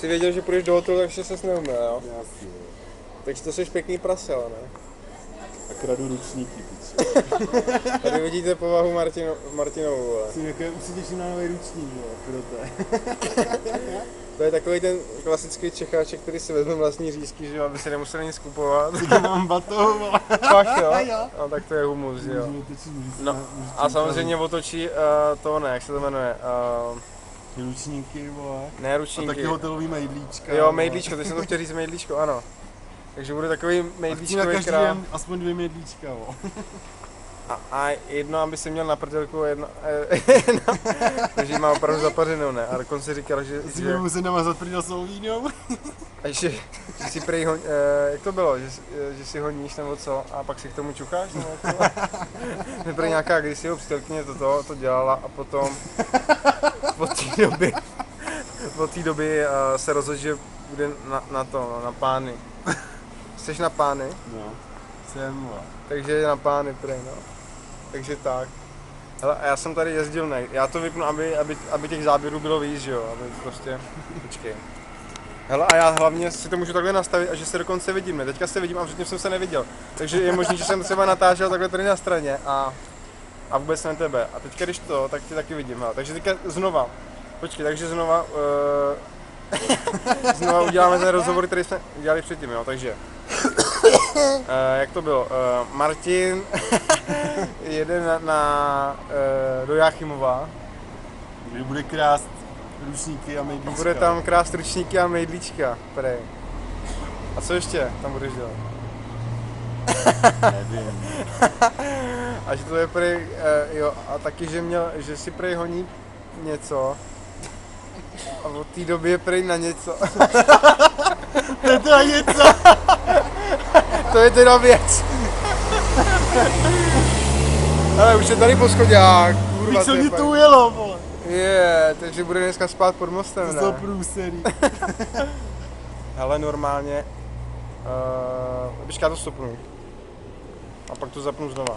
jsi věděl, že půjdeš do hotelu, takže ses neumil, jo? Jasně. Takže to jsi pěkný prasel, ne? A kradu ručníky, pič. Tady vidíte povahu Martinovou, vole. Jsem jako už si těším na nový ručník, jo, proto. To je takový ten klasický Čecháček, který si vezme vlastní řízky, že jo, aby si nemuseli nic kupovat. Já mám batohu, vole. Fakt jo? Jo. No tak to je humus, jo. No Můžu a samozřejmě otočí to ne, jak se to jmenuje? ručníky, vole. Ne A ručníky. taky hotelový mejdlíčka. Jo, mejdlíčko, teď jsem to chtěl říct mejdlíčko, ano. Takže bude takový A chci na mejdlíčkový každý krám. den aspoň 2 mejdlíčka, vole. A jedno, aby si měl na prdelku, jedno, takže ji má opravdu zapařenou, ne? A dokonce říkal, že Si budu muset namazat prdel svou vínou. a že si prej jak to bylo, že si honíš nebo co, a pak si k tomu čucháš, nebo to? Prej nějaká kdysi ho přítelkyně to dělala a potom po té době se rozhodl, že bude na pány. Jsi na pány? No, jsem, vole. Takže na pány prej, no. Takže tak. Hele, a já jsem tady jezdil, ne, já to vypnu, aby těch záběrů bylo víc, že jo, aby prostě, počkej. Hele, a já hlavně si to můžu takhle nastavit, a že se dokonce vidím, ne, teďka se vidím a předtím jsem se neviděl. Takže je možné, že jsem třeba natáčel takhle tady na straně a vůbec ne tebe. A teďka když to, tak tě taky vidím, hele. Takže teďka znova, počkej, takže znova uděláme ten rozhovor, který jsme udělali předtím, jo, takže. Jak to bylo? Martin jede do Jáchymova. Kdy bude krást ručníky a mejdlíčka. Bude tam krást ručníky a mejdlíčka, prej. A co ještě tam budeš dělat? Nevím. A že to je prej, jo, a taky, že si prej honí něco. A od té doby je prej na něco. To je teda něco. To je teda věc. Ale už je tady poschodák, kurva, Víš, co to je mě fakt. to ujelo, vole. Takže bude dneska spát pod mostem, To ne? jsou průserý. Hele, normálně, počká, to stopnu. A pak to zapnu znova.